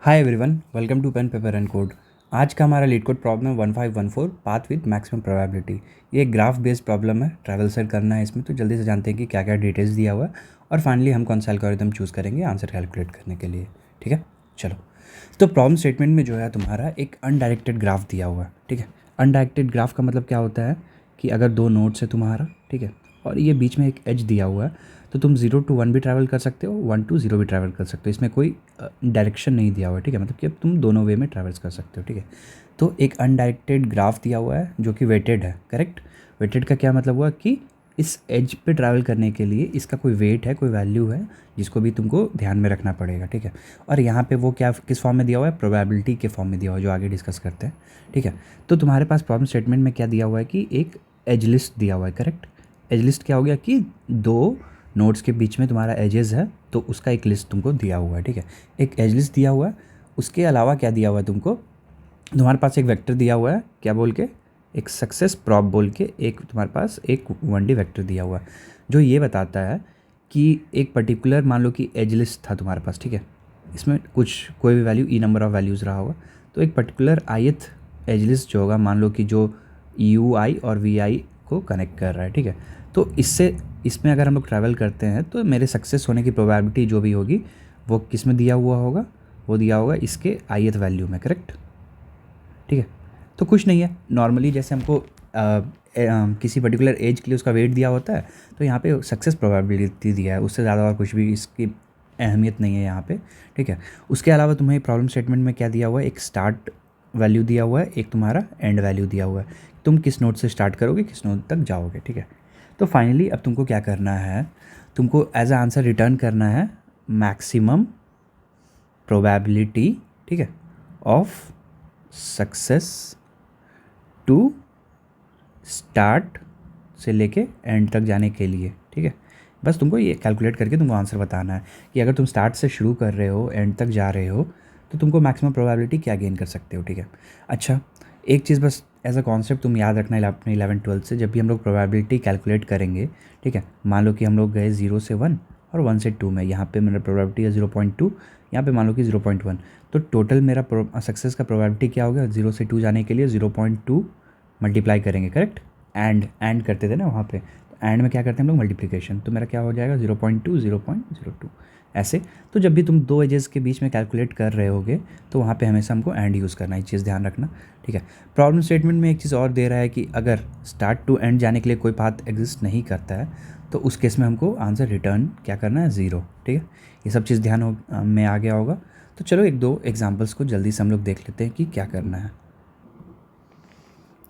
Hi everyone, welcome to pen paper and code. आज का हमारा LeetCode problem 1514 path with maximum probability. ये एक ग्राफ बेस्ड प्रॉब्लम है, ट्रैवल सेट करना है इसमें। तो जल्दी से जानते हैं कि क्या क्या डिटेल्स दिया हुआ है और फाइनली हम कौन सा एल्गोरिथम चूज़ करेंगे आंसर कैलकुलेट करने के लिए। ठीक है, चलो। तो प्रॉब्लम स्टेटमेंट में जो है तुम्हारा एक अनडायरेक्टेड ग्राफ दिया हुआ है। ठीक है, अनडायरेक्टेड ग्राफ का मतलब क्या होता है कि अगर दो नोड्स है तुम्हारा, ठीक है, और ये बीच में एक एज दिया हुआ है, तो तुम 0 to 1 भी ट्रैवल कर सकते हो, 1 to 0 भी ट्रैवल कर सकते हो। इसमें कोई डायरेक्शन नहीं दिया हुआ है। ठीक है, मतलब कि अब तुम दोनों वे में ट्रैवल्स कर सकते हो। ठीक है, तो एक अनडायरेक्टेड ग्राफ दिया हुआ है जो कि वेटेड है। करेक्ट, वेटेड का क्या मतलब हुआ कि इस एज पे ट्रैवल करने के लिए इसका कोई वेट है, कोई वैल्यू है जिसको भी तुमको ध्यान में रखना पड़ेगा। ठीक है, और यहाँ पे वो क्या किस फॉर्म में दिया हुआ है, प्रोबेबिलिटी के फॉर्म में दिया हुआ है, जो आगे डिस्कस करते हैं। ठीक है, तो तुम्हारे पास प्रॉब्लम स्टेटमेंट में क्या दिया हुआ है कि एक एज लिस्ट दिया हुआ है। करेक्ट, एज लिस्ट क्या हो गया कि दो नोड्स के बीच में तुम्हारा एजेस है, तो उसका एक लिस्ट तुमको दिया हुआ है। ठीक है, एक एज लिस्ट दिया हुआ है। उसके अलावा क्या दिया हुआ है तुमको, तुम्हारे पास एक वेक्टर दिया हुआ है, क्या बोल के, एक सक्सेस प्रॉप बोल के एक तुम्हारे पास एक 1D वेक्टर दिया हुआ है, जो ये बताता है कि एक पर्टिकुलर, मान लो कि एज लिस्ट था तुम्हारे पास। ठीक है, इसमें कुछ कोई भी value E number of values रहा होगा, तो एक पर्टिकुलर ith एज लिस्ट जो होगा, मान लो कि जो UI और VI को कनेक्ट कर रहा है। ठीक है, तो इसमें अगर हम लोग ट्रैवल करते हैं तो मेरे सक्सेस होने की प्रोबेबिलिटी जो भी होगी वो किस में दिया हुआ होगा, वो दिया होगा इसके ith वैल्यू में। करेक्ट, ठीक है, तो कुछ नहीं है, नॉर्मली जैसे हमको किसी पर्टिकुलर एज के लिए उसका वेट दिया होता है, तो यहाँ पे सक्सेस प्रोबेबिलिटी दिया है, उससे ज़्यादा और कुछ भी इसकी अहमियत नहीं है यहाँ पे। ठीक है, उसके अलावा तुम्हें प्रॉब्लम स्टेटमेंट में क्या दिया हुआ है, एक स्टार्ट वैल्यू दिया हुआ है, एक तुम्हारा एंड वैल्यू दिया हुआ है। तुम किस नोड से स्टार्ट करोगे, किस नोड तक जाओगे। ठीक है, तो फाइनली अब तुमको क्या करना है, तुमको एज अ आंसर रिटर्न करना है मैक्सिमम प्रोबेबिलिटी, ठीक है, ऑफ सक्सेस टू स्टार्ट से लेके एंड तक जाने के लिए। ठीक है, बस तुमको ये कैलकुलेट करके तुमको आंसर बताना है कि अगर तुम स्टार्ट से शुरू कर रहे हो, एंड तक जा रहे हो, तो तुमको मैक्सिमम प्रोबेबिलिटी क्या गेन कर सकते हो। ठीक है, अच्छा, एक चीज़ बस एज अ कॉन्सेप्ट तुम याद रखना अपने 11th 12th से, जब भी हम लोग प्रोबेबिलिटी कैलकुलेट करेंगे। ठीक है, मान लो कि हम लोग गए 0 से 1 और 1 से 2 में, यहाँ पे मेरा प्रोबेबिलिटी है 0.2, यहाँ पे मान लो कि 0.1, तो टोटल मेरा सक्सेस का प्रोबेबिलिटी क्या होगा, 0 से 2 जाने के लिए 0.2 मल्टीप्लाई करेंगे। करेक्ट, एंड करते थे ना वहाँ पे, तो एंड में क्या करते हैं हम लोग, मल्टीप्लिकेशन, तो मेरा क्या हो जाएगा 0.2 0.02 ऐसे। तो जब भी तुम दो एजेस के बीच में कैलकुलेट कर रहे होगे, तो वहाँ पे हमेशा हमको एंड यूज़ करना है, ये चीज़ ध्यान रखना। ठीक है, प्रॉब्लम स्टेटमेंट में एक चीज़ और दे रहा है कि अगर स्टार्ट टू एंड जाने के लिए कोई पाथ एग्जिस्ट नहीं करता है, तो उस केस में हमको आंसर रिटर्न क्या करना है, 0। ठीक है, ये सब चीज़ ध्यान में आ गया होगा। तो चलो एक दो एग्जाम्पल्स को जल्दी से हम लोग देख लेते हैं कि क्या करना है।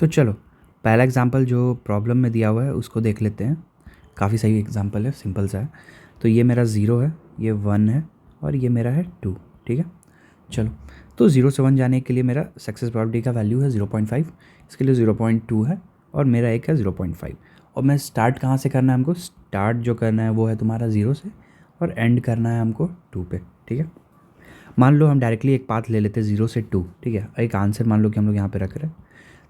तो चलो, पहला एग्जांपल जो प्रॉब्लम में दिया हुआ है उसको देख लेते हैं। काफ़ी सही एग्जांपल है, सिंपल सा है। तो ये मेरा 0 है, ये 1 है, और ये मेरा है 2। ठीक है, चलो, तो 0 से 1 जाने के लिए मेरा सक्सेस प्रोबेबिलिटी का वैल्यू है 0.5, इसके लिए 0.2 है, और मेरा एक है 0.5। और मैं स्टार्ट कहाँ से करना है हमको, स्टार्ट जो करना है वो है तुम्हारा 0 से, और एंड करना है हमको 2 पे। ठीक है, मान लो हम डायरेक्टली एक पाथ ले लेते हैं 0 से 2। ठीक है, एक आंसर मान लो कि हम लोग यहाँ पे रख रहे हैं,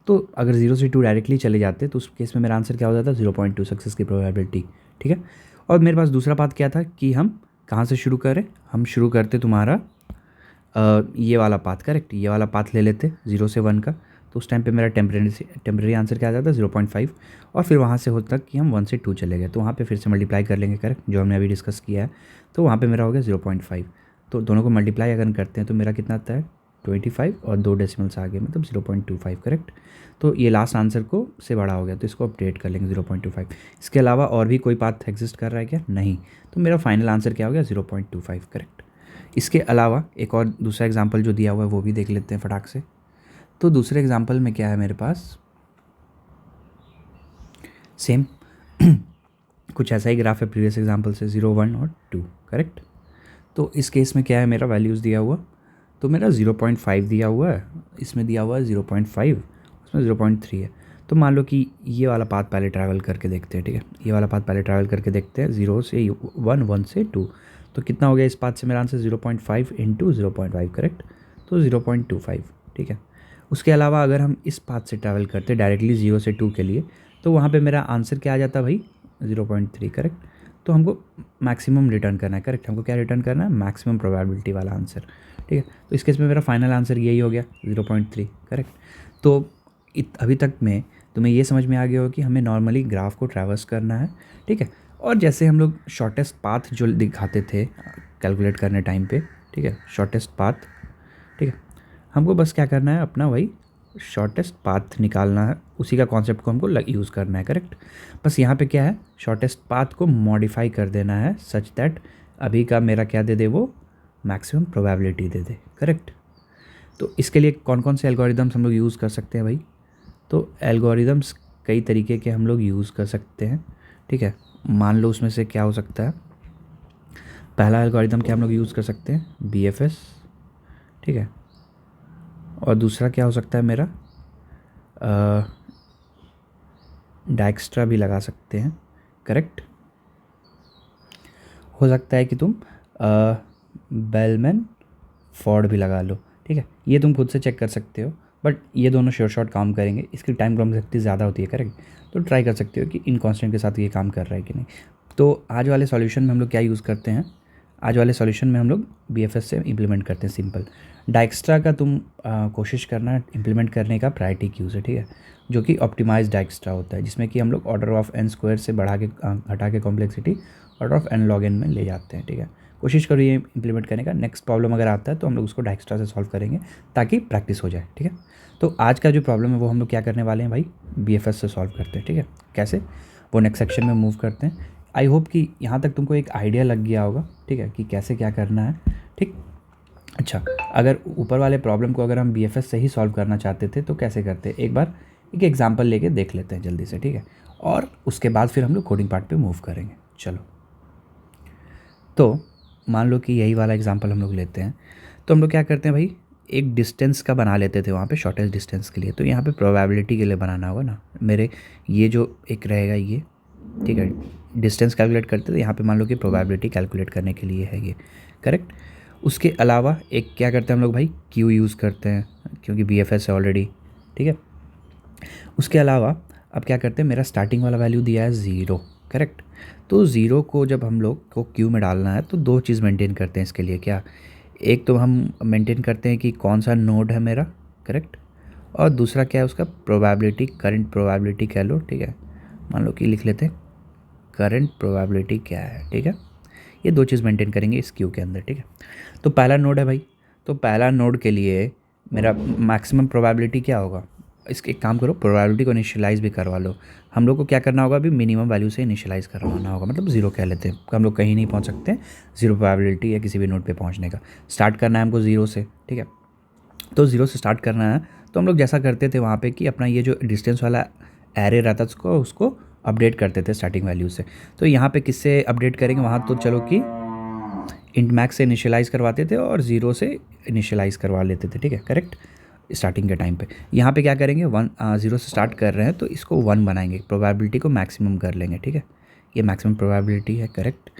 तो अगर 0 से 2 डायरेक्टली चले जाते तो उस केस में मेरा आंसर क्या हो जाता है, 0.2 सक्सेस की प्रोबेबिलिटी। ठीक है, और मेरे पास दूसरा पाथ क्या था कि हम कहाँ से शुरू करें, हम शुरू करते तुम्हारा ये वाला पाथ। करेक्ट, ये वाला पाथ ले लेते 0 से 1 का, तो उस टाइम पे मेरा टेम्प्रेरी आंसर क्या आ जाता है, 0.5, और फिर वहाँ से होता तक कि हम 1 से 2 चले गए, तो वहाँ पे फिर से मल्टीप्लाई कर लेंगे। करेक्ट, जो हमने अभी डिस्कस किया है, तो वहाँ पे मेरा हो गया 0.5। तो दोनों को मल्टीप्लाई अगर करते हैं तो मेरा कितना आता है, 25, और 2 डेसिमल्स आगे, मतलब 0.25। करेक्ट, तो ये लास्ट आंसर को से बड़ा हो गया, तो इसको अपडेट कर लेंगे 0.25। इसके अलावा और भी कोई पाथ एग्जिस्ट कर रहा है क्या, नहीं, तो मेरा फाइनल आंसर क्या हो गया, 0.25। करेक्ट, इसके अलावा एक और दूसरा एग्जांपल जो दिया हुआ है वो भी देख लेते हैं फटाक से। तो दूसरे एग्जांपल में क्या है मेरे पास, सेम कुछ ऐसा ही ग्राफ है प्रीवियस एग्जांपल से, 0 1 और 2। करेक्ट, तो इस केस में क्या है, मेरा वैल्यूज़ दिया हुआ, तो मेरा 0.5 दिया हुआ है, इसमें दिया हुआ है 0.5, उसमें 0.3 है। तो मान लो कि ये वाला पाथ पहले ट्रैवल करके देखते हैं। ठीक है, ये वाला पाथ पहले ट्रैवल करके देखते हैं, 0 से 1, 1 से 2, तो कितना हो गया इस पाथ से, मेरा आंसर 0.5 इंटू 0.5। करेक्ट, तो 0.25। ठीक है, उसके अलावा अगर हम इस पाथ से ट्रैवल करते डायरेक्टली 0 से 2 के लिए, तो वहाँ पे मेरा आंसर क्या आ जाता भाई, 0.3। करेक्ट, तो हमको मैक्सिमम रिटर्न करना है, करेक्ट। हमको क्या रिटर्न करना है, मैक्सिमम प्रोबेबिलिटी वाला आंसर, ठीक है। तो इस केस में मेरा फाइनल आंसर यही हो गया 0.3, करेक्ट। तो अभी तक में तुम्हें ये समझ में आ गया हो कि हमें नॉर्मली ग्राफ को ट्रैवर्स करना है, ठीक है। और जैसे हम लोग शॉर्टेस्ट पाथ जो दिखाते थे कैलकुलेट करने टाइम पे, ठीक है, शॉर्टेस्ट पाथ, ठीक है, हमको बस क्या करना है, अपना वही शॉर्टेस्ट पाथ निकालना है, उसी का कॉन्सेप्ट को हमको यूज़ करना है, करेक्ट। बस यहाँ पे क्या है, शॉर्टेस्ट पाथ को मॉडिफाई कर देना है सच दैट अभी का मेरा क्या दे दे, वो मैक्सिमम प्रोबेबिलिटी दे दे, करेक्ट। तो इसके लिए कौन कौन से एल्गोरिदम्स हम लोग यूज़ कर सकते हैं भाई, तो एल्गोरिदम्स कई तरीके के हम लोग यूज़ कर सकते हैं, ठीक है। मान लो उसमें से क्या हो सकता है, पहला एल्गोरिदम क्या हम लोग यूज़ कर सकते हैं, BFS, ठीक है। और दूसरा क्या हो सकता है मेरा, डाइक्स्ट्रा भी लगा सकते हैं, करेक्ट। हो सकता है कि तुम बेलमैन फॉर्ड भी लगा लो, ठीक है। ये तुम खुद से चेक कर सकते हो, बट ये दोनों श्योर शॉर्ट काम करेंगे, इसकी टाइम कॉम्प्लेक्सिटी ज़्यादा होती है, करेक्ट। तो ट्राई कर सकते हो कि इन कांस्टेंट के साथ ये काम कर रहा है कि नहीं। तो आज वाले सॉल्यूशन में हम लोग क्या यूज़ करते हैं, आज वाले सॉल्यूशन में हम लोग BFS से इम्प्लीमेंट करते हैं सिंपल। डाइक्स्ट्रा का तुम कोशिश करना इम्प्लीमेंट करने का प्रायोरिटी क्यूज़ है, ठीक है, जो कि ऑप्टिमाइज डाइक्स्ट्रा होता है, जिसमें कि हम लोग ऑर्डर ऑफ n स्क्वायर से बढ़ा के हटा के complexity order of n log n में ले जाते हैं, ठीक है। कोशिश करो ये इंप्लीमेंट करने का। नेक्स्ट प्रॉब्लम अगर आता है तो हम लोग उसको डाइक्स्ट्रा से सॉल्व करेंगे ताकि प्रैक्टिस हो जाए, ठीक है। तो आज का जो प्रॉब्लम है वो हम लोग क्या करने वाले हैं भाई, BFS से सॉल्व करते हैं, ठीक है। कैसे, वो नेक्स्ट सेक्शन में मूव करते हैं। आई होप कि यहाँ तक तुमको एक आइडिया लग गया होगा, ठीक है, कि कैसे क्या करना है, ठीक। अच्छा, अगर ऊपर वाले प्रॉब्लम को अगर हम BFS से ही सॉल्व करना चाहते थे तो कैसे करते, एक बार एक एग्जाम्पल लेके देख लेते हैं जल्दी से, ठीक है। और उसके बाद फिर हम लोग कोडिंग पार्ट पे मूव करेंगे। चलो, तो मान लो कि यही वाला एग्जांपल हम लोग लेते हैं। तो हम लोग क्या करते हैं भाई, एक डिस्टेंस का बना लेते थे वहाँ पे शॉर्टेस्ट डिस्टेंस के लिए। तो यहाँ पे प्रोबेबिलिटी के लिए बनाना होगा ना मेरे, ये जो एक रहेगा ये, ठीक है, डिस्टेंस कैलकुलेट करते थे, यहाँ पे मान लो कि प्रोबेबिलिटी कैलकुलेट करने के लिए है ये, करेक्ट। उसके अलावा एक क्या करते हैं हम लोग भाई, क्यू यूज़ करते हैं क्योंकि BFS है ऑलरेडी, ठीक है। उसके अलावा अब क्या करते हैं, मेरा स्टार्टिंग वाला वैल्यू दिया है 0, करेक्ट। तो 0 को जब हम लोग को क्यू में डालना है तो दो चीज़ मेंटेन करते हैं इसके लिए, क्या, एक तो हम मेंटेन करते हैं कि कौन सा नोड है मेरा, करेक्ट। और दूसरा क्या है, उसका प्रोबेबिलिटी, करंट प्रोबेबिलिटी कह लो, ठीक है। मान लो कि लिख लेते हैं करंट प्रोबेबिलिटी क्या है, ठीक है। ये दो चीज़ मेंटेन करेंगे इस क्यू के अंदर, ठीक है। तो पहला नोड है भाई, तो पहला नोड के लिए मेरा मैक्सिमम प्रोबेबिलिटी क्या होगा, इसके एक काम करो, प्रोबेबिलिटी को इनिशियलाइज़ भी करवा लो। हम लोग को क्या करना होगा, अभी मिनिमम वैल्यू से इनिशियलाइज़ करवाना होगा, मतलब 0 कह लेते हैं, हम लोग कहीं नहीं पहुंच सकते, 0 प्रोबेबिलिटी है किसी भी नोड पे पहुंचने का। स्टार्ट करना है हमको 0 से, ठीक है। तो 0 से स्टार्ट करना है, तो हम लोग जैसा करते थे वहाँ पे कि अपना ये जो डिस्टेंस वाला एरे रहता था उसको अपडेट करते थे स्टार्टिंग वैल्यू से। तो यहाँ पे किससे अपडेट करेंगे, वहाँ तो चलो कि इंट मैक्स से इनिशियलाइज़ करवाते थे और 0 से इनिशियलाइज़ करवा लेते थे, ठीक है, करेक्ट। स्टार्टिंग के टाइम पे यहाँ पे क्या करेंगे, 0 से स्टार्ट कर रहे हैं तो इसको 1 बनाएंगे, प्रोबेबिलिटी को मैक्सिमम कर लेंगे, ठीक है। ये मैक्सिमम प्रोबेबिलिटी है, करेक्ट।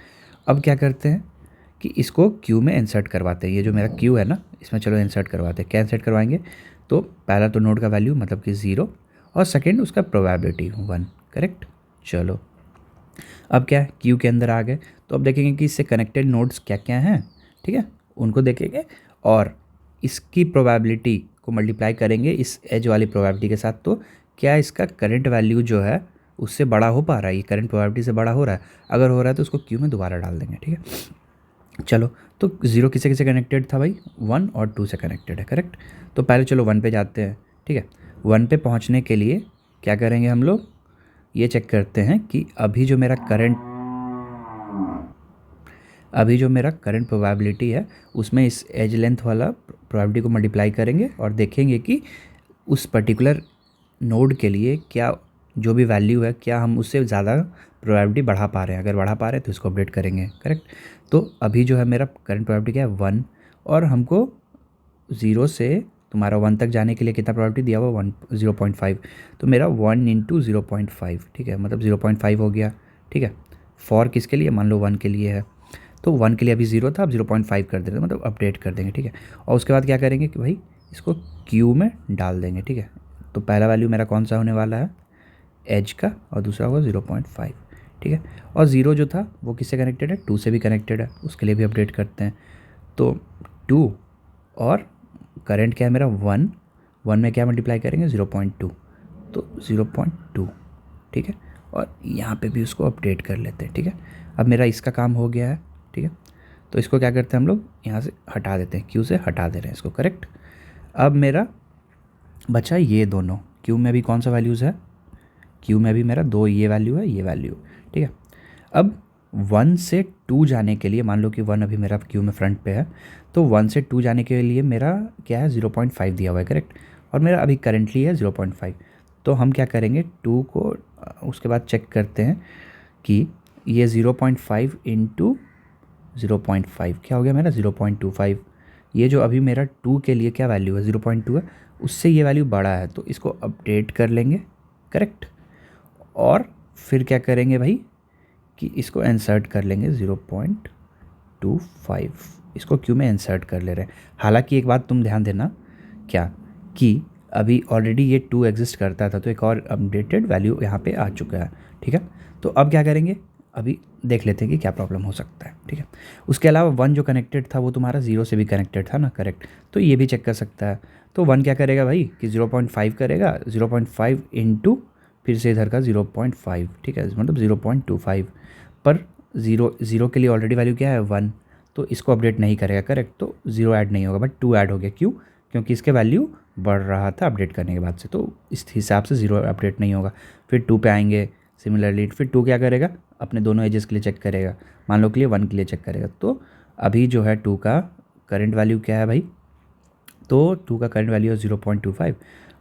अब क्या करते हैं कि इसको क्यू में इंसर्ट करवाते हैं, ये जो मेरा क्यू है ना इसमें चलो इंसर्ट करवाते हैं। क्या इंसर्ट करवाएंगे, तो पहला तो नोड का वैल्यू मतलब कि 0 और सेकेंड उसका प्रोबेबिलिटी 1, करेक्ट। चलो, अब क्या है, क्यू के अंदर आ गए, तो अब देखेंगे कि इससे कनेक्टेड नोड्स क्या क्या हैं, ठीक है, उनको देखेंगे और इसकी प्रोबेबिलिटी को मल्टीप्लाई करेंगे इस एज वाली प्रोबेबिलिटी के साथ। तो क्या इसका करंट वैल्यू जो है उससे बड़ा हो पा रहा है, ये करंट प्रोबेबिलिटी से बड़ा हो रहा है, अगर हो रहा है तो उसको क्यू में दोबारा डाल देंगे, ठीक है। चलो, तो 0 किसे किसे कनेक्टेड था भाई, 1 और 2 से कनेक्टेड है, करेक्ट। तो पहले चलो 1 पे जाते हैं, ठीक है। 1 पे पहुंचने के लिए क्या करेंगे हम लोग, ये चेक करते हैं कि अभी जो मेरा करंट प्रोबेबिलिटी है उसमें इस एज लेंथ वाला प्रोबेबिलिटी को मल्टीप्लाई करेंगे और देखेंगे कि उस पर्टिकुलर नोड के लिए क्या जो भी वैल्यू है क्या हम उससे ज़्यादा प्रोबेबिलिटी बढ़ा पा रहे हैं, अगर बढ़ा पा रहे हैं तो इसको अपडेट करेंगे, करेक्ट। तो अभी जो है मेरा करंट प्रोबेबिलिटी क्या है, 1, और हमको 0 से तुम्हारा 1 तक जाने के लिए कितना प्रोबेबिलिटी दिया हुआ, 0.5। तो मेरा 1 × 0.5, ठीक है, मतलब 0.5 हो गया, ठीक है। फॉर किसके लिए, मान लो 1 के लिए है, तो 1 के लिए अभी 0 था, अब 0.5 कर देते, मतलब अपडेट कर देंगे, ठीक है। और उसके बाद क्या करेंगे कि भाई इसको क्यू में डाल देंगे, ठीक है। तो पहला वैल्यू मेरा कौन सा होने वाला है, एज का, और दूसरा होगा 0.5, ठीक है। और ज़ीरो जो था वो किससे कनेक्टेड है, 2 से भी कनेक्टेड है, उसके लिए भी अपडेट करते हैं। तो 2 और करंट क्या है मेरा 1, 1 में क्या मल्टीप्लाई करेंगे 0.2, तो 0.2, ठीक है। और यहाँ पे भी उसको अपडेट कर लेते हैं, ठीक है। अब मेरा इसका काम हो गया है, ठीक है। तो इसको क्या करते हैं हम लोग यहाँ से हटा देते हैं, क्यू से हटा दे रहे हैं इसको, करेक्ट। अब मेरा बचा ये दोनों, क्यू में भी कौन सा वैल्यूज़ है, क्यू में भी मेरा 2 ये वैल्यू है, ये वैल्यू, ठीक है। अब 1 से 2 जाने के लिए, मान लो कि 1 अभी मेरा क्यू में फ्रंट पे है, तो 1 से 2 जाने के लिए मेरा क्या है 0.5 दिया हुआ है, करेक्ट। और मेरा अभी करेंटली है 0.5। तो हम क्या करेंगे 2 को उसके बाद चेक करते हैं कि ये 0.5 इंटू 0.5 क्या हो गया मेरा 0.25। ये जो अभी मेरा 2 के लिए क्या वैल्यू है 0.2 है, उससे ये वैल्यू बड़ा है, तो इसको अपडेट कर लेंगे, करेक्ट। और फिर क्या करेंगे भाई कि इसको इंसर्ट कर लेंगे 0.25, इसको क्यू में इंसर्ट कर ले रहे हैं। हालांकि एक बात तुम ध्यान देना, क्या कि अभी ऑलरेडी ये 2 एग्जिस्ट करता था, तो एक और अपडेटेड वैल्यू यहाँ पे आ चुका है, ठीक है। तो अब क्या करेंगे, अभी देख लेते हैं कि क्या प्रॉब्लम हो सकता है, ठीक है। उसके अलावा 1 जो कनेक्टेड था वो तुम्हारा 0 से भी कनेक्टेड था ना, करेक्ट। तो ये भी चेक कर सकता है। तो 1 क्या करेगा भाई कि 0.5 करेगा, 0.5 इंटू फिर से इधर का 0.5, ठीक है, मतलब 0.25। पर 0 के लिए ऑलरेडी वैल्यू क्या है 1, तो इसको अपडेट नहीं करेगा, करेक्ट। तो 0 ऐड नहीं होगा बट 2 ऐड हो गया, क्यों, क्योंकि इसके वैल्यू बढ़ रहा था अपडेट करने के बाद से, तो इस हिसाब से 0 अपडेट नहीं होगा। फिर 2 पे आएंगे, सिमिलरली फिर 2 क्या करेगा, अपने दोनों एजेस के लिए चेक करेगा, मान लो के लिए 1 के लिए चेक करेगा। तो अभी जो है 2 का करंट वैल्यू क्या है भाई, तो 2 का करंट वैल्यू है 0.25,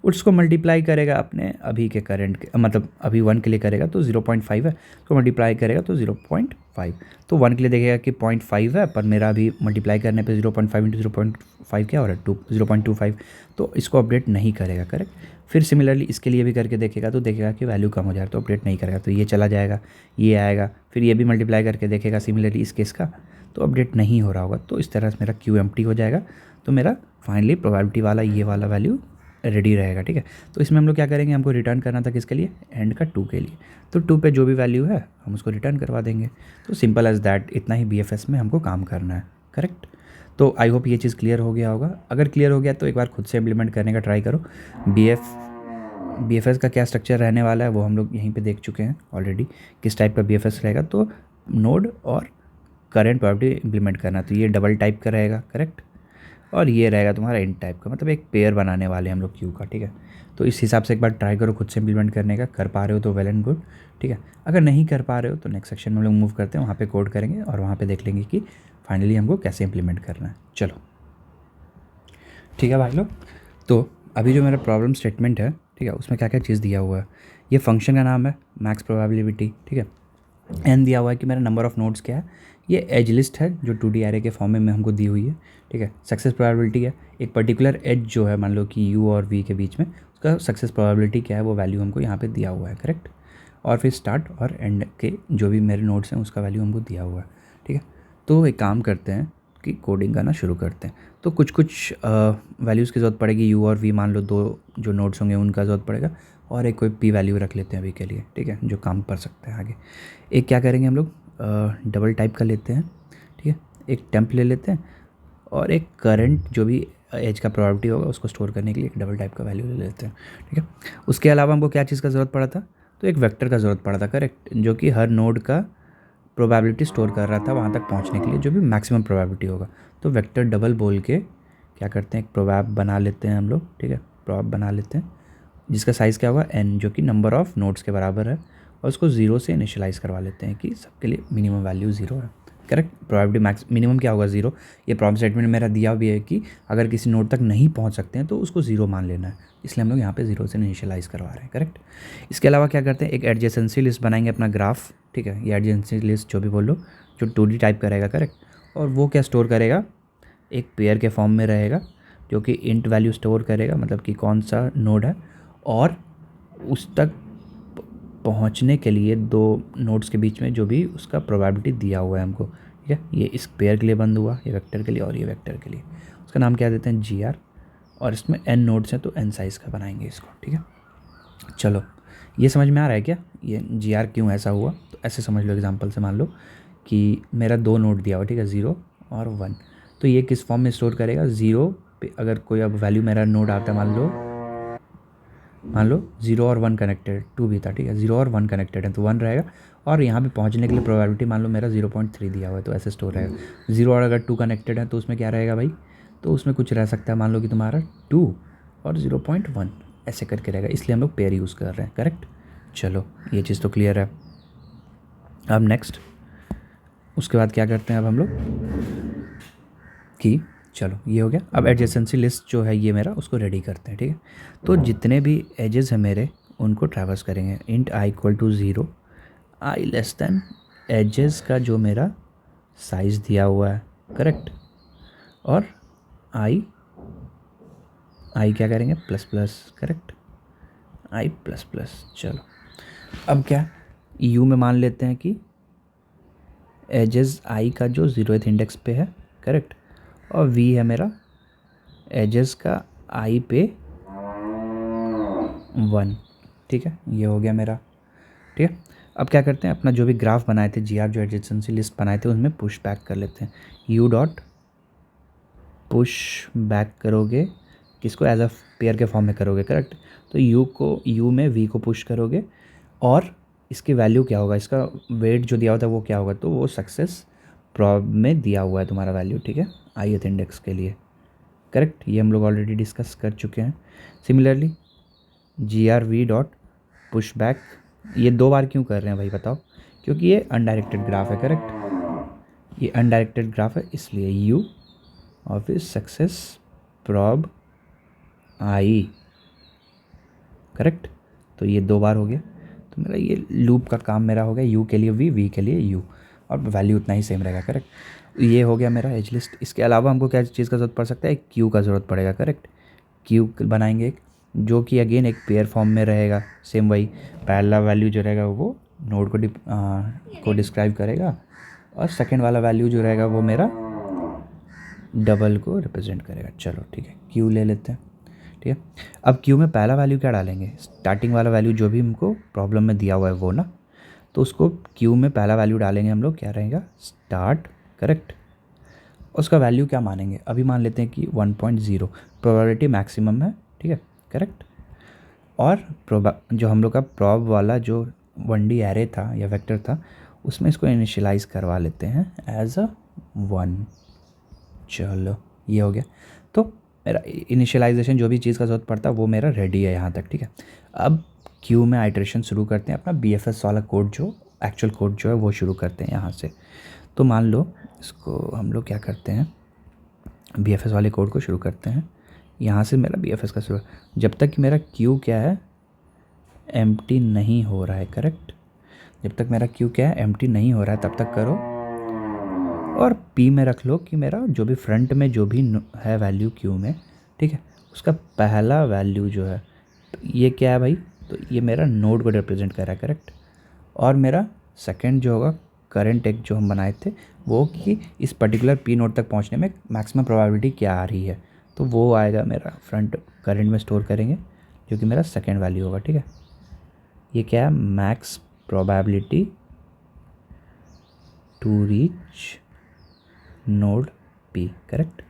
उसको मल्टीप्लाई करेगा अपने अभी के करंट के, मतलब अभी 1 के लिए करेगा तो 0.5 है, तो मल्टीप्लाई करेगा तो 0.5। तो 1 के लिए देखेगा कि 0.5 है, पर मेरा अभी मल्टीप्लाई करने पे 0.5 इंटू 0.5 क्या हो रहा है 2, 0.25, तो इसको अपडेट नहीं करेगा, करेक्ट। फिर सिमिलरली इसके लिए भी करके देखेगा तो देखेगा कि वैल्यू कम हो जाए तो अपडेट नहीं करेगा, तो ये चला जाएगा, ये आएगा। फिर ये भी मल्टीप्लाई करके देखेगा सिमिलरली इस केस का, तो अपडेट नहीं हो रहा होगा, तो इस तरह से मेरा क्यू एम्प्टी हो जाएगा। तो मेरा फाइनली प्रोबेबिलिटी वाला ये वाला वैल्यू रेडी रहेगा, ठीक है। तो इसमें हम लोग क्या करेंगे, हमको रिटर्न करना था किसके लिए, एंड का 2 के लिए, तो 2 पे जो भी वैल्यू है हम उसको रिटर्न करवा देंगे। तो सिंपल एज दैट, इतना ही BFS में हमको काम करना है, करेक्ट। तो आई होप ये चीज़ क्लियर हो गया होगा। अगर क्लियर हो गया तो एक बार खुद से इम्प्लीमेंट करने का ट्राई करो। BFS का क्या स्ट्रक्चर रहने वाला है वो हम लोग यहीं पे देख चुके हैं ऑलरेडी, किस टाइप का BFS रहेगा। तो नोड और करंट प्रॉपर्टी इम्प्लीमेंट करना, तो ये डबल टाइप का रहेगा, करेक्ट। और ये रहेगा तुम्हारा इन टाइप का, मतलब एक पेयर बनाने वाले हम लोग क्यू का, ठीक है। तो इस हिसाब से एक बार ट्राई करो खुद से इम्प्लीमेंट करने का, कर पा रहे हो तो वेल एंड गुड, ठीक है। अगर नहीं कर पा रहे हो तो नेक्स्ट सेक्शन में हम लोग मूव करते हैं, वहाँ पे कोड करेंगे और वहाँ पे देख लेंगे कि फाइनली हमको कैसे इंप्लीमेंट करना है। चलो ठीक है भाई लोग। तो अभी जो मेरा प्रॉब्लम स्टेटमेंट है, ठीक है, उसमें क्या क्या चीज़ दिया हुआ है। ये फंक्शन का नाम है मैक्स प्रोबेबिलिटी, ठीक है। एन दिया हुआ है कि मेरा नंबर ऑफ़ नोड्स क्या है, ये एज लिस्ट है जो 2D एरे के फॉर्म में हमको दी हुई है, ठीक है। सक्सेस प्रोबेबिलिटी है, एक पर्टिकुलर एज जो है मान लो कि U और V के बीच में, उसका सक्सेस प्रोबेबिलिटी क्या है वो वैल्यू हमको यहाँ पे दिया हुआ है, करेक्ट। और फिर स्टार्ट और एंड के जो भी मेरे नोड्स हैं उसका वैल्यू हमको दिया हुआ है, ठीक है। तो एक काम करते हैं कि कोडिंग करना शुरू करते हैं। तो कुछ कुछ वैल्यूज़ की ज़रूरत पड़ेगी, U और V मान लो 2 जो नोड्स होंगे उनका ज़रूरत पड़ेगा, और एक कोई P वैल्यू रख लेते हैं अभी के लिए, ठीक है, जो काम कर सकते हैं आगे। एक क्या करेंगे हम लोग डबल टाइप का लेते हैं, ठीक है, एक टेम्प ले लेते हैं, और एक करंट जो भी एज का प्रोबेबिलिटी होगा उसको स्टोर करने के लिए एक डबल टाइप का वैल्यू ले लेते हैं, ठीक है। उसके अलावा हमको क्या चीज़ का ज़रूरत पड़ा था, तो एक वेक्टर का ज़रूरत पड़ा था, करेक्ट, जो कि हर नोड का प्रोबेबिलिटी स्टोर कर रहा था वहाँ तक पहुँचने के लिए, जो भी मैक्सिमम प्रोबेबिलिटी होगा। तो वेक्टर डबल बोल के क्या करते हैं, एक प्रोबैब बना लेते हैं हम लोग, ठीक है, प्रोबैब बना लेते हैं जिसका साइज़ क्या होगा n, जो कि नंबर ऑफ़ नोड्स के बराबर है, और उसको 0 से इनिशियलाइज़ करवा लेते हैं कि सबके लिए मिनिमम वैल्यू 0 है, करेक्ट। प्रोबेबिलिटी मैक्स मिनिमम क्या होगा 0। ये प्रॉब्लम स्टेटमेंट में मेरा दिया भी है कि अगर किसी नोड तक नहीं पहुंच सकते हैं तो उसको 0 मान लेना है, इसलिए हम लोग यहाँ पे 0 से इनिशियलाइज़ करवा रहे हैं, करेक्ट। इसके अलावा क्या करते हैं, एक एडजेसेंसी लिस्ट बनाएंगे अपना ग्राफ, ठीक है। ये एडजेसेंसी लिस्ट जो भी बोल लो, जो 2D टाइप का रहेगा, करेक्ट। और वो क्या स्टोर करेगा, एक पेयर के फॉर्म में रहेगा, जो कि इंट वैल्यू स्टोर करेगा, मतलब कि कौन सा नोड है, और उस तक पहुंचने के लिए 2 नोड्स के बीच में जो भी उसका प्रोबेबिलिटी दिया हुआ है हमको, ठीक है। ये इस पेयर के लिए बंद हुआ, ये वेक्टर के लिए और ये वेक्टर के लिए, उसका नाम क्या देते हैं GR, और इसमें n नोड्स हैं तो n साइज़ का बनाएंगे इसको, ठीक है। चलो ये समझ में आ रहा है क्या, ये जी आर क्यों ऐसा हुआ? तो ऐसे समझ लो, एग्जांपल से मान लो कि मेरा 2 नोड दिया हुआ, ठीक है, 0 और 1। तो ये किस फॉर्म में स्टोर करेगा? 0 पे अगर कोई अब वैल्यू मेरा नोड आता है, मान लो 0 और 1 कनेक्टेड, 2 भी था, ठीक है, 0 और 1 कनेक्टेड है तो 1 रहेगा। और यहाँ पे पहुँचने के लिए प्रोबेबिलिटी मान लो मेरा 0.3 दिया हुआ है, तो ऐसे स्टोर रहेगा। 0 और अगर 2 कनेक्टेड है तो उसमें क्या रहेगा भाई? तो उसमें कुछ रह सकता है, मान लो कि तुम्हारा 2 और 0.1 ऐसे करके रहेगा, इसलिए हम लोग पेयर यूज़ कर रहे हैं, करेक्ट। चलो ये चीज़ तो क्लियर है। अब नेक्स्ट उसके बाद क्या करते हैं अब हम लोग कि चलो ये हो गया। अब एडजेसेंसी लिस्ट जो है ये मेरा, उसको रेडी करते हैं, ठीक है। तो जितने भी एजेस हैं मेरे उनको ट्रैवर्स करेंगे। Int I equal to 0, I less than edges का जो मेरा साइज़ दिया हुआ है, करेक्ट। और आई क्या करेंगे? Plus plus, correct, i plus plus. चलो अब क्या, यू में मान लेते हैं कि एजेस आई का जो 0th इंडेक्स पे है, करेक्ट। और वी है मेरा एजेस का आई पे 1, ठीक है, ये हो गया मेरा, ठीक है। अब क्या करते हैं, अपना जो भी ग्राफ बनाए थे जी आर, जो एडजेसेंसी लिस्ट बनाए थे, उसमें पुश बैक कर लेते हैं। यू डॉट पुश बैक करोगे किसको? एज अ पेयर के फॉर्म में करोगे, करेक्ट। तो यू में वी को पुश करोगे और इसकी वैल्यू क्या होगा, इसका वेट जो दिया होता है वो क्या होगा? तो वो सक्सेस प्रॉब में दिया हुआ है तुम्हारा वैल्यू, ठीक है, ith इंडेक्स के लिए, करेक्ट। ये हम लोग ऑलरेडी डिस्कस कर चुके हैं। Similarly G R V dot push back, ये 2 बार क्यों कर रहे हैं भाई बताओ? क्योंकि ये अनडायरेक्टेड ग्राफ है, करेक्ट। ये अनडायरेक्टेड ग्राफ है इसलिए यू और फिर सक्सेस प्रॉब आई, करेक्ट। तो ये 2 बार हो गया, तो मेरा ये लूप का काम मेरा हो गया। यू के लिए वी के लिए यू, और वैल्यू उतना ही सेम रहेगा, करेक्ट। ये हो गया मेरा एज लिस्ट। इसके अलावा हमको क्या चीज़ का ज़रूरत पड़ सकता है? एक क्यू का ज़रूरत पड़ेगा, करेक्ट। क्यू बनाएंगे एक, जो कि अगेन एक पेयर फॉर्म में रहेगा, सेम वही पहला वैल्यू जो रहेगा वो नोड को डिस्क्राइब करेगा, और सेकंड वाला वैल्यू जो रहेगा वो मेरा डबल को रिप्रेजेंट करेगा। चलो ठीक है, क्यू ले लेते हैं, ठीक है। अब क्यू में पहला वैल्यू क्या डालेंगे? स्टार्टिंग वाला वैल्यू जो भी हमको प्रॉब्लम में दिया हुआ है वो ना, तो उसको क्यू में पहला वैल्यू डालेंगे हम लोग, क्या रहेगा? Start, correct. उसका वैल्यू क्या मानेंगे? अभी मान लेते हैं कि 1.0 प्रोबेबिलिटी मैक्सिमम है, ठीक है, करेक्ट। और जो हम लोग का प्रॉब वाला जो 1D एरे था या वेक्टर था, उसमें इसको इनिशियलाइज़ करवा लेते हैं एज अ 1। चलो ये हो गया। तो मेरा इनिशियलाइजेशन जो भी चीज़ का ज़रूरत पड़ता है वो मेरा रेडी है यहाँ तक, ठीक है। अब क्यू में आइटरेशन शुरू करते हैं, अपना BFS वाला कोड जो एक्चुअल कोड जो है वो शुरू करते हैं यहाँ से। तो मान लो इसको हम लोग क्या करते हैं, BFS वाले कोड को शुरू करते हैं यहाँ से। मेरा BFS का शुरू, जब तक कि मेरा क्यू क्या है, एम्प्टी नहीं हो रहा है, करेक्ट। जब तक मेरा क्यू क्या है, एम्प्टी नहीं हो रहा है, तब तक करो। और P में रख लो कि मेरा जो भी फ्रंट में जो भी है वैल्यू क्यू में, ठीक है, उसका पहला वैल्यू जो है, तो ये क्या है भाई? तो ये मेरा नोड को रिप्रेजेंट कर रहा है, करेक्ट। और मेरा सेकंड जो होगा, करंट एक जो हम बनाए थे, वो कि इस पर्टिकुलर P नोड तक पहुंचने में मैक्सिमम प्रोबेबिलिटी क्या आ रही है, तो वो आएगा मेरा फ्रंट करंट में स्टोर करेंगे, जो कि मेरा सेकंड वैल्यू होगा, ठीक है। ये क्या है? Max probability to reach node P, correct.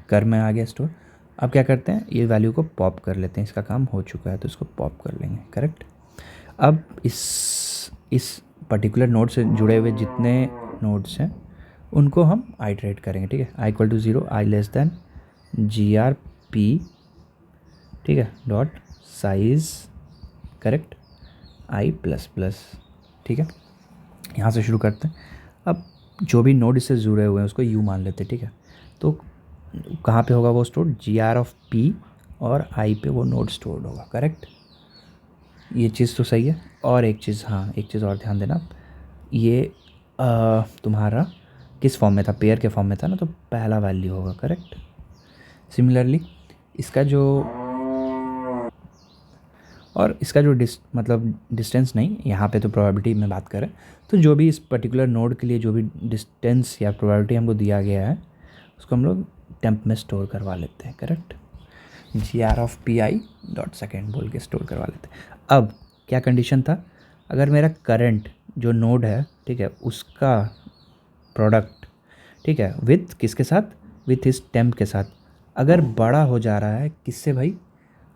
कर में आ गया स्टोर। अब क्या करते हैं, ये वैल्यू को पॉप कर लेते हैं, इसका काम हो चुका है तो इसको पॉप कर लेंगे, करेक्ट। अब इस पर्टिकुलर नोड से जुड़े हुए जितने नोड्स हैं उनको हम आइटरेट करेंगे, ठीक है। I equal to 0, I less than GRP, ठीक है, dot size, correct, i plus plus, ठीक है। यहाँ से शुरू करते हैं। अब जो भी नोड इससे जुड़े हुए हैं उसको यू मान लेते हैं, ठीक है। तो कहाँ पे होगा वो स्टोर? GR और आई पे वो नोड स्टोर्ड होगा, करेक्ट। ये चीज़ तो सही है। और एक चीज़, हाँ एक चीज़ और ध्यान देना, ये तुम्हारा किस फॉर्म में था? पेयर के फॉर्म में था ना, तो पहला वैल्यू होगा, करेक्ट। सिमिलरली इसका जो और इसका जो मतलब डिस्टेंस नहीं, यहाँ पे तो प्रोबेबिलिटी में बात करें तो जो भी इस पर्टिकुलर नोड के लिए जो भी डिस्टेंस या प्रोबेबिलिटी हमको दिया गया है उसको हम लोग टेम्प में स्टोर करवा लेते हैं, correct. GR of PI dot second बोल के स्टोर करवा लेते हैं। अब क्या कंडीशन था, अगर मेरा करंट जो नोड है, ठीक है, उसका प्रोडक्ट, ठीक है, विथ किसके साथ, विथ इस टेम्प के साथ, अगर बड़ा हो जा रहा है किससे भाई,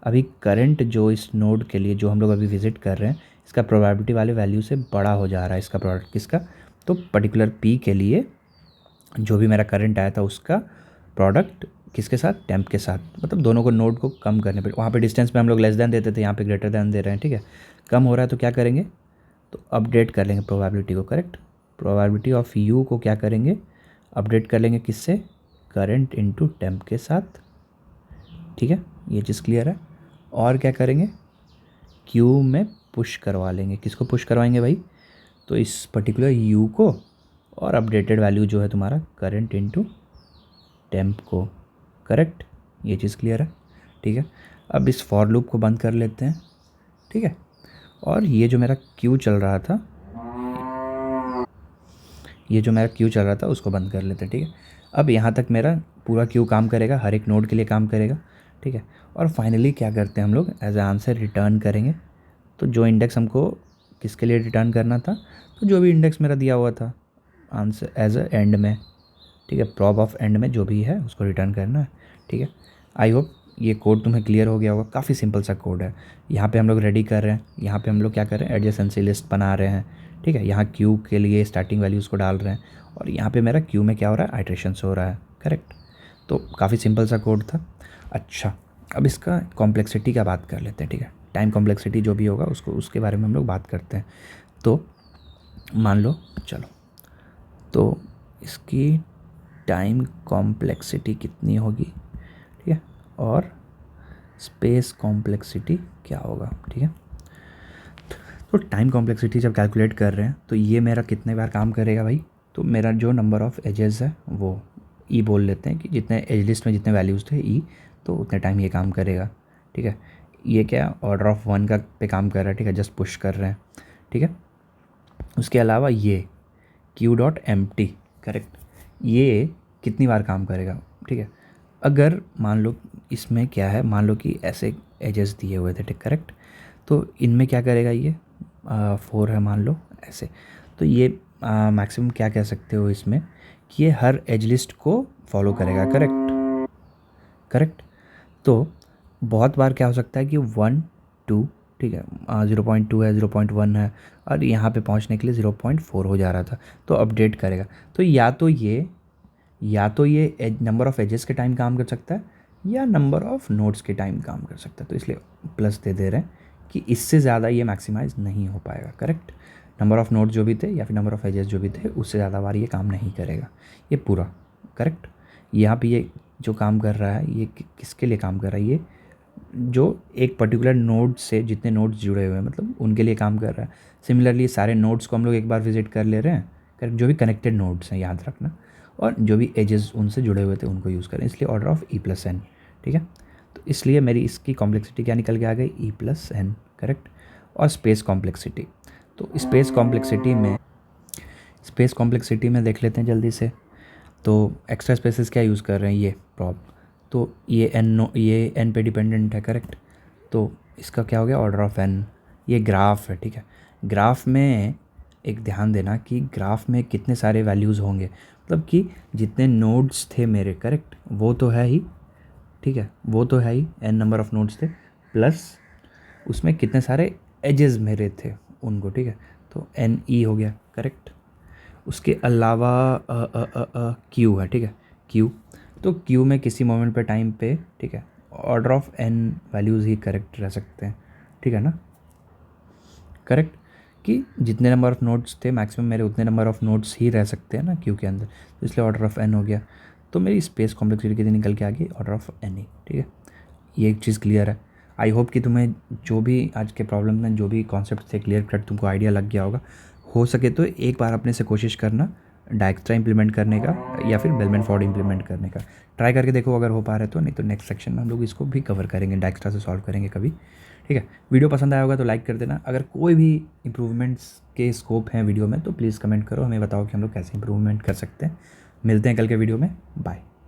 अभी करंट जो इस नोड के लिए जो हम लोग अभी विजिट कर रहे हैं इसका प्रोबेबिलिटी वाले वैल्यू से बड़ा हो जा रहा है इसका प्रोडक्ट किसका, तो पर्टिकुलर पी के लिए जो भी मेरा करंट आया था उसका प्रोडक्ट किसके साथ, टेम्प के साथ, मतलब दोनों को नोड को कम करने पे, वहाँ पे डिस्टेंस पे हम लोग लेस देन देते थे, यहाँ पे ग्रेटर देन दे रहे हैं, ठीक है, कम हो रहा है तो क्या करेंगे, तो अपडेट कर लेंगे प्रोबेबिलिटी को, करेक्ट, प्रोबेबिलिटी ऑफ यू को क्या करेंगे, अपडेट कर लेंगे किससे, करंट इनटू टेम्प के साथ, ठीक है, ये चीज़ क्लियर है। और क्या करेंगे, क्यू में पुश करवा लेंगे, किसको पुश करवाएंगे भाई, तो इस पर्टिकुलर यू को, और अपडेटेड वैल्यू जो है तुम्हारा करंट इनटू टेम्प को, करेक्ट, ये चीज़ क्लियर है, ठीक है। अब इस फॉर लूप को बंद कर लेते हैं, ठीक है, और ये जो मेरा क्यू चल रहा था, ये जो मेरा क्यू चल रहा था उसको बंद कर लेते हैं, ठीक है। अब यहाँ तक मेरा पूरा क्यू काम करेगा, हर एक नोड के लिए काम करेगा, ठीक है। और फाइनली क्या करते हैं हम लोग, एज ए आंसर रिटर्न करेंगे, तो जो इंडेक्स हमको किसके लिए रिटर्न करना था, तो जो भी इंडेक्स मेरा दिया हुआ था आंसर एज ए एंड में, ठीक है, प्रॉब ऑफ एंड में जो भी है उसको रिटर्न करना है, ठीक है। आई होप ये कोड तुम्हें क्लियर हो गया होगा, काफ़ी सिंपल सा कोड है। यहाँ पे हम लोग रेडी कर रहे हैं, यहाँ पे हम लोग क्या कर रहे हैं, एडजेसेंसी लिस्ट बना रहे हैं, ठीक है, यहाँ क्यू के लिए स्टार्टिंग वैल्यूज़ को डाल रहे हैं, और यहाँ पे मेरा क्यू में क्या हो रहा है, आइट्रेशंस हो रहा है, करेक्ट। तो काफ़ी सिंपल सा कोड था। अच्छा, अब इसका कॉम्प्लेक्सिटी का बात कर लेते हैं, ठीक है, टाइम कॉम्प्लेक्सिटी जो भी होगा उसको, उसके बारे में हम लोग बात करते हैं। तो मान लो, चलो, तो इसकी टाइम कॉम्प्लेक्सिटी कितनी होगी, ठीक है, और स्पेस कॉम्प्लेक्सिटी क्या होगा, ठीक है। तो टाइम कॉम्प्लेक्सिटी जब कैलकुलेट कर रहे हैं तो ये मेरा कितने बार काम करेगा भाई, तो मेरा जो नंबर ऑफ़ एजेस है वो ई बोल लेते हैं कि जितने एज लिस्ट में जितने वैल्यूज़ थे ई, तो उतने टाइम ये काम करेगा, ठीक है। ये क्या ऑर्डर ऑफ 1 का पे काम कर रहा है, ठीक है, जस्ट पुश कर रहे हैं, ठीक है। उसके अलावा ये Q dot M T, correct, ये कितनी बार काम करेगा, ठीक है। अगर मान लो इसमें क्या है, मान लो कि ऐसे एजेस दिए हुए थे, ठीक, करेक्ट, तो इनमें क्या करेगा ये 4 है मान लो ऐसे, तो ये मैक्सिमम क्या कह सकते हो इसमें कि ये हर एज लिस्ट को फॉलो करेगा, करेक्ट, करेक्ट। तो बहुत बार क्या हो सकता है कि 1 2, ठीक है, 0.2 है, 0.1 है, और यहाँ पे पहुँचने के लिए 0.4 हो जा रहा था, तो अपडेट करेगा। तो या तो ये एज नंबर ऑफ़ एजेस के टाइम काम कर सकता है, या नंबर ऑफ़ नोड्स के टाइम काम कर सकता है, तो इसलिए प्लस दे रहे हैं कि इससे ज़्यादा ये मैक्सिमाइज़ नहीं हो पाएगा, करेक्ट। नंबर ऑफ़ नोड्स जो भी थे या फिर नंबर ऑफ़ एजेस जो भी थे उससे ज़्यादा बार ये काम नहीं करेगा, ये पूरा, करेक्ट। यहाँ पे ये जो काम कर रहा है ये किसके लिए काम कर रहा है, ये जो एक पर्टिकुलर नोड से जितने नोड्स जुड़े हुए हैं मतलब उनके लिए काम कर रहा है। सिमिलरली सारे नोड्स को हम लोग एक बार विजिट कर ले रहे हैं, करेक्ट, जो भी कनेक्टेड नोड्स हैं याद रखना, और जो भी एजेस उनसे जुड़े हुए थे उनको यूज़ करें, इसलिए order of E plus N, ठीक है। तो इसलिए मेरी इसकी कॉम्प्लेक्सिटी क्या निकल के आ गई, ई प्लस एन, करेक्ट। और स्पेस कॉम्प्लेक्सिटी, तो स्पेस कॉम्प्लेक्सिटी में देख लेते हैं जल्दी से। तो एक्स्ट्रा स्पेसेस क्या यूज़ कर रहे हैं, ये प्रॉप, तो ये एन पे डिपेंडेंट है, करेक्ट। तो इसका क्या हो गया, ऑर्डर ऑफ एन। ये ग्राफ है, ठीक है, ग्राफ में एक ध्यान देना कि ग्राफ में कितने सारे वैल्यूज़ होंगे, मतलब कि जितने नोड्स थे मेरे, करेक्ट, वो तो है ही, ठीक है, वो तो है ही, एन नंबर ऑफ़ नोड्स थे, प्लस उसमें कितने सारे एजेस मेरे थे उनको, ठीक है, तो एन ई हो गया, करेक्ट। उसके अलावा क्यू है, ठीक है, क्यू, तो क्यू में किसी मोमेंट पे टाइम पे, ठीक है, ऑर्डर ऑफ एन वैल्यूज़ ही करेक्ट रह सकते हैं, ठीक है ना, करेक्ट, कि जितने नंबर ऑफ़ नोड्स थे मैक्सिमम मेरे उतने नंबर ऑफ़ नोड्स ही रह सकते हैं ना क्यू के अंदर, तो इसलिए ऑर्डर ऑफ एन हो गया। तो मेरी स्पेस कॉम्प्लेक्सिटी कितनी निकल के आ गई, ऑर्डर ऑफ एन ही, ठीक है। ये एक चीज़ क्लियर है। आई होप कि तुम्हें जो भी आज के प्रॉब्लम में जो भी कॉन्सेप्ट थे क्लियर कट तुमको आइडिया लग गया होगा। हो सके तो एक बार अपने से कोशिश करना डायक्स्ट्रा इंप्लीमेंट करने का या फिर बेलमैन फॉर्ड इंप्लीमेंट करने का, ट्राई करके देखो अगर हो पा रहा है तो, नहीं तो नेक्स्ट सेक्शन में हम लोग इसको भी कवर करेंगे, डायक्स्ट्रा से सॉल्व करेंगे कभी, ठीक है। वीडियो पसंद आया होगा तो लाइक कर देना। अगर कोई भी इंप्रूवमेंट्स के स्कोप हैं वीडियो में तो प्लीज़ कमेंट करो, हमें बताओ कि हम लोग कैसे इंप्रूवमेंट कर सकते हैं। मिलते हैं कल के वीडियो में, बाय।